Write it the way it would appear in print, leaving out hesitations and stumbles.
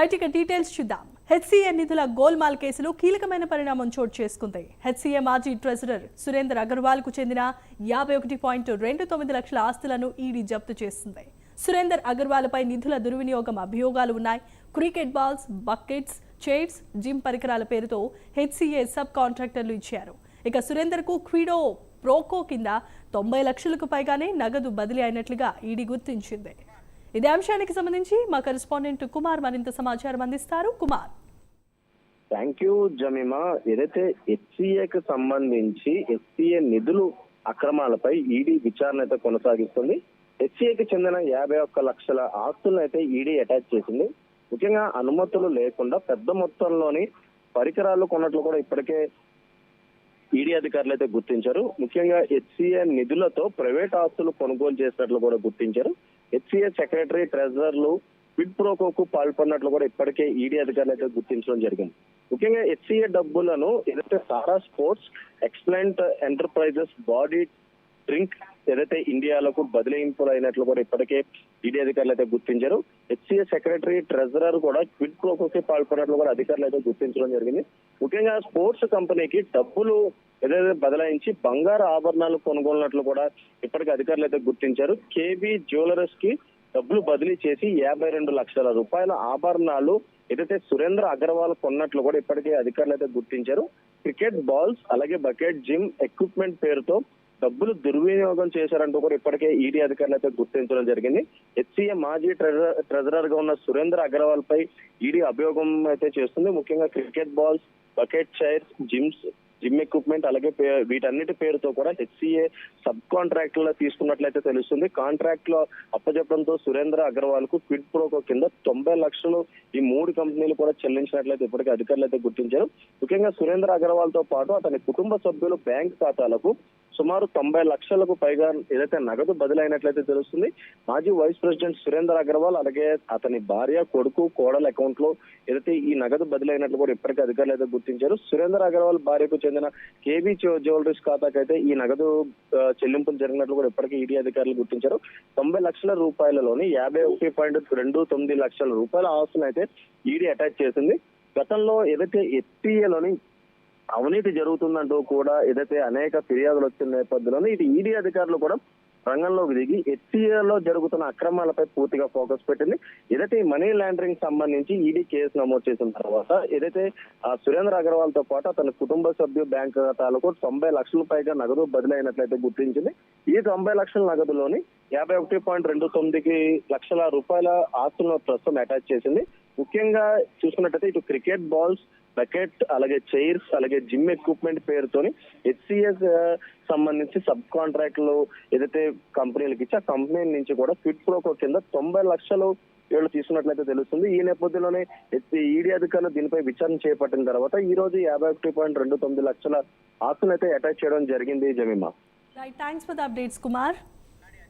Right, ఇక details చూద్దాం. HCA నిధుల గోల్మాల్ కేసులో కీలకమైన పరిణామం చోటు చేసుకుంది. హెచ్సిఏ మాజీ ట్రెజరర్ సురేందర్ అగర్వాల్ కు చెందిన 51.29 లక్షల ఆస్తులను ఈడీ జప్తు చేసింది. సురేందర్ అగర్వాల్ పై నిధుల దుర్వినియోగం అభియోగాలు ఉన్నాయి. Cricket balls, buckets, chairs, gym పరికరాల పేరుతో హెచ్సిఏ సబ్ కాంట్రాక్టర్లు ఇచ్చారు. ఇక సురేందర్ కు క్విడో ప్రోకో కింద 90 లక్షలకు పైగానే నగదు బదిలీ అయినట్లుగా ఈడీ గుర్తించింది. ఇదే అంశానికి సంబంధించి మా కరెస్పాండెంట్ కుమార్ మరింత సమాచారం అందిస్తారు. కుమార్. Thank you Jemima. ఏదైతే హెచ్సిఏకి సంబంధించి హెచ్సిఏ నిధులు అక్రమాలపై ఈడీ విచారణ అయితే కొనసాగిస్తుంది. హెచ్సిఏకి చెందిన 51 లక్షల ఆస్తులను అయితే ఈడీ అటాచ్ చేసింది. ముఖ్యంగా అనుమతులు లేకుండా పెద్ద మొత్తంలోని పరికరాలు కొన్నట్లు కూడా ఇప్పటికే ఈడీ అధికారులు అయితే గుర్తించారు. ముఖ్యంగా హెచ్సిఏ నిధులతో ప్రైవేట్ ఆస్తులు కొనుగోలు చేసినట్లు కూడా గుర్తించారు. హెచ్సిఏ సెక్రటరీ, ట్రెజరర్లు క్విడ్ ప్రోకోకు పాల్పడినట్లు కూడా ఇప్పటికే ఈడీ అధికారులు అయితే గుర్తించడం జరిగింది. ముఖ్యంగా హెచ్సిఏ డబ్బులను ఏదైతే Sara sports, excellent enterprises, body drink ఏదైతే ఇండియాలకు బదిలీంపులు అయినట్లు కూడా ఇప్పటికే ఈడీ అధికారులు అయితే గుర్తించారు. హెచ్సిఏ సెక్రటరీ, ట్రెజరర్ కూడా క్విడ్ ప్రోకోకి పాల్పడినట్లు కూడా అధికారులు అయితే గుర్తించడం జరిగింది. ముఖ్యంగా స్పోర్ట్స్ కంపెనీకి డబ్బులు ఏదైతే బదలాయించి బంగారు ఆభరణాలు కొనుగోలున్నట్లు కూడా ఇప్పటికే అధికారులు అయితే గుర్తించారు. కేబీ జ్యువెలర్స్ కి డబ్బులు బదిలీ చేసి 52 లక్షల రూపాయల ఆభరణాలు ఏదైతే సురేంద్ర అగర్వాల్ కొన్నట్లు కూడా ఇప్పటికే అధికారులు అయితే గుర్తించారు. క్రికెట్ బాల్స్, అలాగే బకెట్, జిమ్ ఎక్విప్మెంట్ పేరుతో డబ్బులు దుర్వినియోగం చేశారంటూ కూడా ఇప్పటికే ఈడీ అధికారులు అయితే గుర్తించడం జరిగింది. హెచ్సిఏ మాజీ ట్రెజరర్ గా ఉన్న సురేంద్ర అగర్వాల్ పై ఈడీ అభియోగం అయితే చేస్తుంది. ముఖ్యంగా cricket balls, bucket, chairs, gym equipment, అలాగే వీటన్నిటి పేరుతో కూడా హెచ్సిఏ సబ్ కాంట్రాక్ట్ తీసుకున్నట్లయితే తెలుస్తుంది. కాంట్రాక్ట్ లో అప్పచెప్పడంతో సురేంద్ర అగర్వాల్ కు క్విడ్ ప్రోకో కింద 90 లక్షలు ఈ 3 కంపెనీలు కూడా చెల్లించినట్లయితే ఇప్పటికే అధికారులు అయితే గుర్తించారు. ముఖ్యంగా సురేంద్ర అగర్వాల్ తో పాటు అతని కుటుంబ సభ్యులు బ్యాంక్ ఖాతాలకు సుమారు 90 లక్షలకు పైగా ఏదైతే నగదు బదిలైనట్లయితే తెలుస్తుంది. మాజీ వైస్ ప్రెసిడెంట్ సురేందర్ అగర్వాల్, అలాగే అతని భార్య, కొడుకు, కోడల అకౌంట్ లో ఏదైతే ఈ నగదు బదిలైనట్లు కూడా ఇప్పటికే అధికారులు అయితే గుర్తించారు. సురేందర్ అగర్వాల్ భార్యకు చెందిన కేబీ జ్యువెలరీస్ ఖాతాకైతే ఈ నగదు చెల్లింపులు జరిగినట్లు కూడా ఇప్పటికే ఈడీ అధికారులు గుర్తించారు. 90 లక్షల రూపాయలలోని 51.29 లక్షల రూపాయల ఆస్తులను అయితే ఈడీ అటాచ్ చేసింది. గతంలో ఏదైతే హెచ్సిఏలోని అవినీతి జరుగుతుందంటూ కూడా ఏదైతే అనేక ఫిర్యాదులు వచ్చిన నేపథ్యంలో ఇటు ఈడీ అధికారులు కూడా రంగంలోకి దిగి హెచ్సిఏలో జరుగుతున్న అక్రమాలపై పూర్తిగా ఫోకస్ పెట్టింది. ఏదైతే ఈ మనీ లాండరింగ్ సంబంధించి ఈడీ కేసు నమోదు చేసిన తర్వాత ఏదైతే సురేంద్ర అగర్వాల్ తో పాటు అతని కుటుంబ సభ్యు బ్యాంక్ ఖాతాలకు 90 లక్షల పైగా నగదు బదిలైనట్లయితే గుర్తించింది. ఈ 90 లక్షల నగదులోని 51.29 లక్షల రూపాయల ఆస్తులను ప్రస్తుతం అటాచ్ చేసింది. ముఖ్యంగా చూసుకున్నట్టయితే ఇటు క్రికెట్ బాల్స్, బకెట్, అలాగే చైర్స్, అలాగే జిమ్ ఎక్విప్మెంట్ పేరుతోని హెచ్సిఏ సంబంధించి సబ్ కాంట్రాక్టులు ఏదైతే కంపెనీలకు ఇచ్చి ఆ కంపెనీ నుంచి కూడా క్విడ్ ప్రోకో కింద 90 లక్షలు వీళ్ళు తీసుకున్నట్లయితే తెలుస్తుంది. ఈ నేపథ్యంలోనే ఈడీ అధికారులు దీనిపై విచారణ చేపట్టిన తర్వాత ఈ రోజు 51.29 లక్షల ఆస్తులను అయితే అటాచ్ చేయడం జరిగింది. Jemimah. Right, thanks for the updates Kumar.